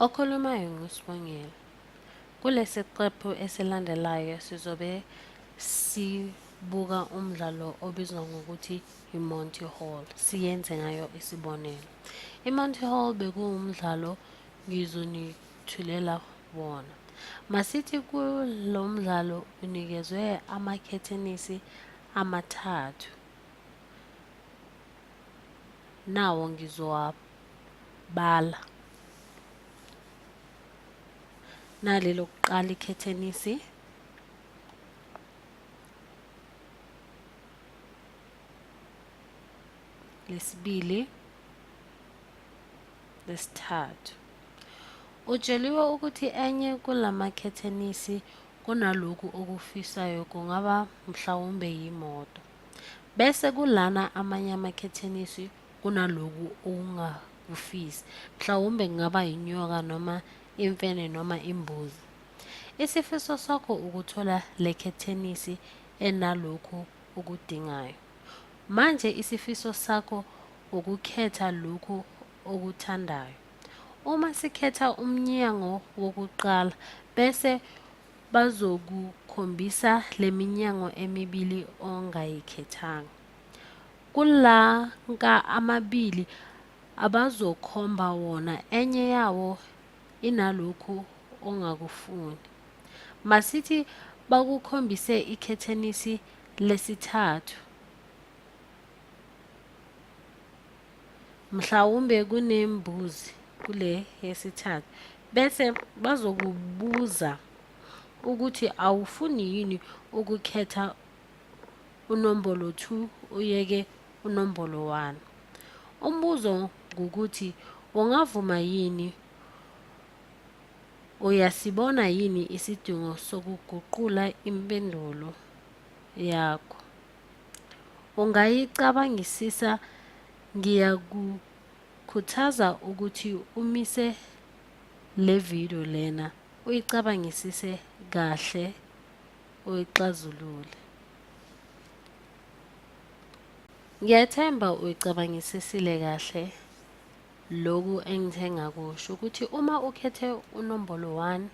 Okhulumayo nguSibongile. Kulesi siqephu esilandelayo sizobe sibuka umdlalo obizwa ngokuthi i-Monty Hall. Siyenze ngayo isibonelo. I-Monty Hall bekuwumdlalo ngizonithulela wona. Masithi kulo mdlalo unikezwe amakhethenisi amathathu. Nawo ngizowabala. Nali lokuqala ikhethenisi, lesibili, lesithathu. Utsheliwe ukuthi enye kulamakhethenisi kunalokhu okufisayo kungaba mhlawumbe yimoto. Bese kulana amanye amakhethenisi kunalokhu okungakufisi. Mhlawumbe kungaba inyoka noma imfene noma imbuzi. Isifiso sakho ukuthola le khethenisi enalokhu okudingayo. Manje isifiso sakho ukukhetha lokhu okuthandayo. Uma sikhetha umnyango wokuqala bese bazokukhombisa leminyango emibili ongayikhethanga. Kulanka amabili abazokhomba wona enye yawo inalokhu ongakufuni. Masithi bakukhombise ikhethenisi lesithathu. Mhlawumbe kunembuzi kule yesithathu. Bese bazokubuza ukuthi awufuni yini ukukhetha unombolo 2 uyeke unombolo 1. Umbuzo ngukuthi ungavuma yini, uyasibona yini isidingo sokuguqula impendulo yakho. Ungayicabangisisa. Ngiyakukhuthaza ukuthi umise le video lena uyicabangisise kahle uyixazulule. Ngiyathemba uyicabangisisile kahle lokhu engithe ngakusho ukuthi uma ukhethe unombolo 1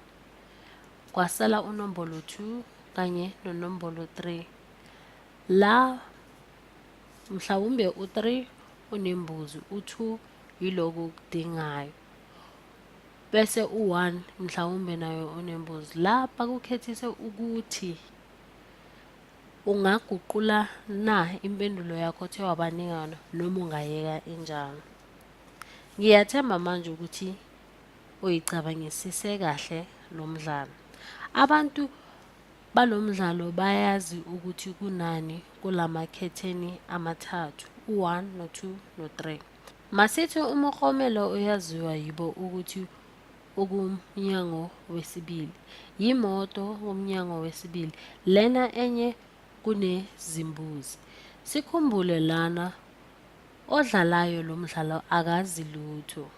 kwasala unombolo 2 kanye nonombolo 3. La mhlawumbe u3 unembuzi, u2 yiloko ukudingayo. Bese u1 mhlawumbe nayo unembuzi. La bakukhethise ukuthi ungaguqula na impendulo yakho othe wabanikana noma ungayeka injalo. Ngiyathemba manje ukuthi uyicabangisise kahle lo mdlalo. Abantu balomdlalo bayazi ukuthi kunani kulamakhetheni amathathu, u1 no2 no3. Masithi umklomelo uyaziwa yibo ukuthi ukumnyango wesibili, yimoto umnyango wesibili, lena enye kunezimbuzi. Sikhumbule lana odlalayo lo mdlalo akazi lutho.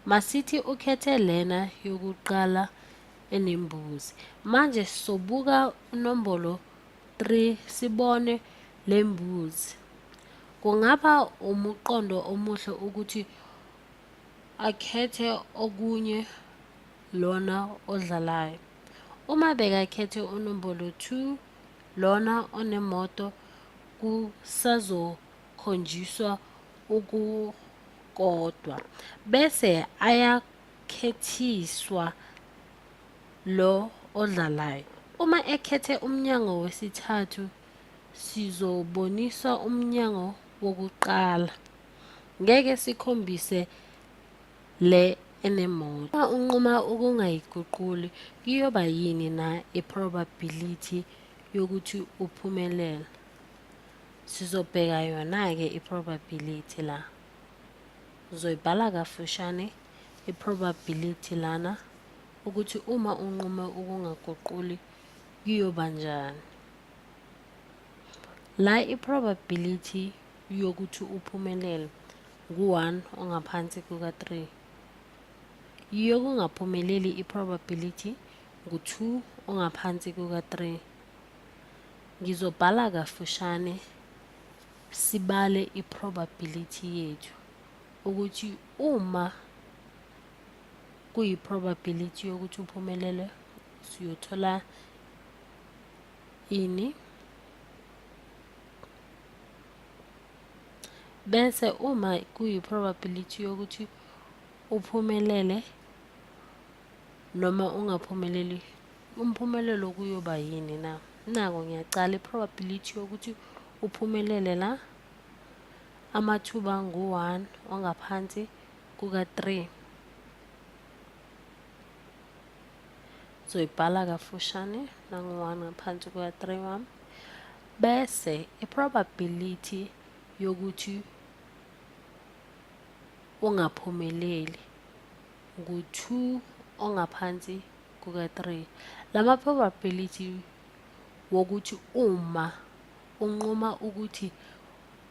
Masithi ukhethe lena yokuqala enembuzi. Manje sobuka unombolo 3 sibone lembuzi. Kungaba umqondo omuhle ukuthi akhethe okunye lona odlalayo. Uma bekakhethe unombolo 2 lona onemoto kusazokhonjiswa ukukodwa. Bese ayakhethiswa lo odlalayo. Uma ekhethe umnyango wesithathu sizoboniswa umnyango wokuqala. Ngeke sikhombise le enemoto. Uma unquma ukungayiguquli kuyoba yini na i-probability yokuthi uphumelele. Sizobheka yona-ke i-probability la. Uzoyibhala kafushane i-probability lana ukuthi uma unquma ukungaguquli kuyoba njani. La i-probability yokuthi uphumelele ngu1 ongaphansi kuka3. Yokungaphumeleli i-probability ngu2 ongaphansi kuka3. Ngizobhala kafushane sibale i-probability yethu. ukuthi uma kuyi-probability yokuthi uphumelele siyothola ini, bese uma kuyi-probability yokuthi uphumelele noma ungaphumeleli, umphumelelo kuyoba yini na? Nako ngiyacala i-probability yokuthi uphumelele la, amathuba ngu-1 ongaphansi kuka-3. Zoyibhala kafushane nangu-1 ngaphansi kuka-3 wami. Bese i-probability yokuthi ungaphumeleli ngu-2 ongaphansi kuka-3. Lama probability wokuthi uma unquma ukuthi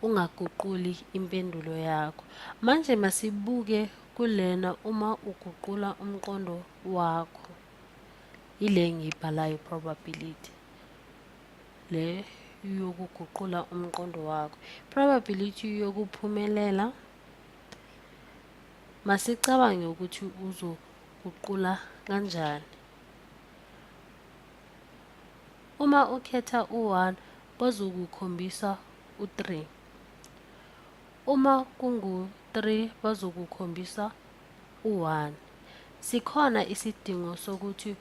ungaguquli impendulo yakho. Manje masibuke kulena uma uguqula umqondo wakho. Ile ngiyibhalayo probability. Le yokuguqula umqondo wakho. Probability yokuphumelela masicabange ukuthi uzoguqula kanjani. Uma ukhetha u-1 bazokukhombisa u-3. Uma kungu-3 bazokukhombisa u-1. Sikhona isidingo sokuthi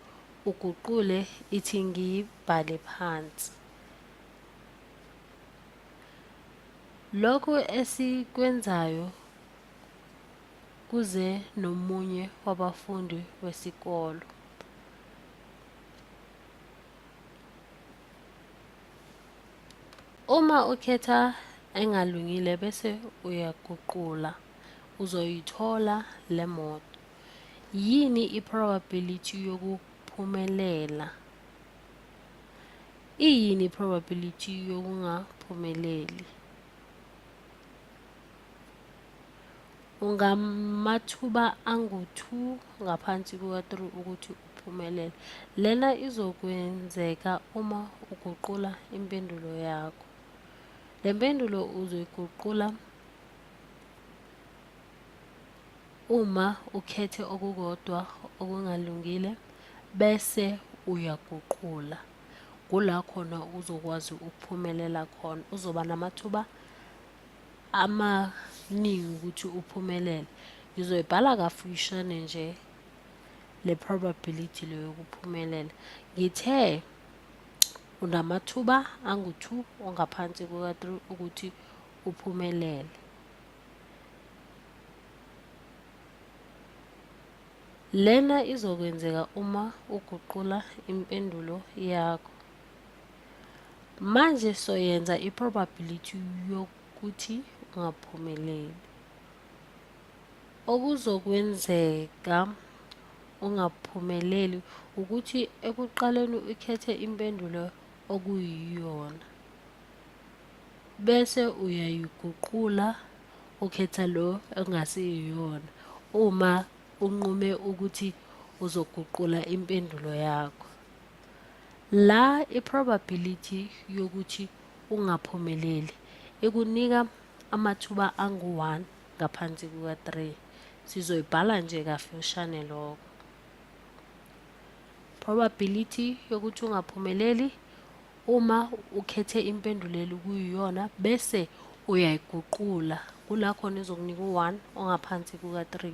uguqule ithi ngiyibhale phansi. Lokho esikwenzayo kuze nomunye wabafundi wesikolo. Uma ukhetha engalungile bese uyaguqula, uzoyithola le moto. Yini i-probability yokuphumelela? Iyini i-probability yokungaphumeleli? Ungamathuba angu-2 ngaphansi kuka-3 ukuthi uphumelele. Lena izokwenzeka uma uguqula impendulo yakho. Le mpendulo uzoyiguqula uma ukhethe okukodwa okungalungile bese uyaguqula. Kula khona uzokwazi ukuphumelela khona. Uzoba namathuba amaningi ukuthi uphumelele. Ngizoyibhala kafushane nje le probability le yokuphumelela. Ngithe unamathuba angu-2 ongaphansi kuka-3 ukuthi uphumelele. Lena izokwenzeka uma uguqula impendulo yakho. Manje soyenza i-probability yokuthi ungaphumeleli. Okuzokwenzeka ungaphumeleli ukuthi ekuqaleni ukhethe impendulo okuyiyona. Bese uyayiguqula ukhetha lo engasiyiyona uma unqume ukuthi uzoguqula impendulo yakho. La i-probability yokuthi ungaphumeleli ikunika amathuba angu-1 ngaphansi kuka-3. Sizoyibhala nje kafushane lokho. Probability yokuthi ungaphumeleli uma ukhethe impendulo kuyiyona bese uyayiguqula. Kula khona izokunika u-1 ongaphansi kuka-3.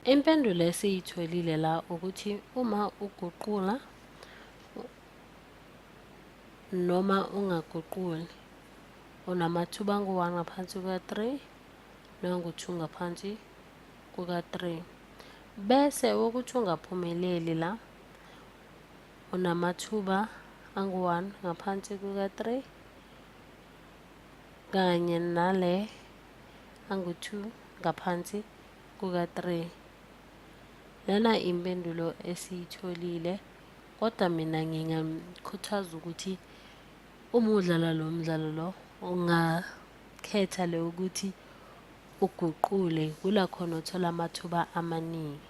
Impendulo esiyitholile la ukuthi uma uguqula noma ungaguquli unamathuba angu-1 ngaphansi kuka-3 nangu-2 ngaphansi kuka-3. Bese wokuthi ungaphumeleli la unamathuba angu-1 ngaphansi kuka-3 kanye nale angu-2 ngaphansi kuka-3. Lena impendulo esiyitholile, kodwa mina ngingamkhuthaza ukuthi uma udlala lo mdlalo lo ungakhetha le ukuthi uguqule. Kula khona uthola amathuba amaningi.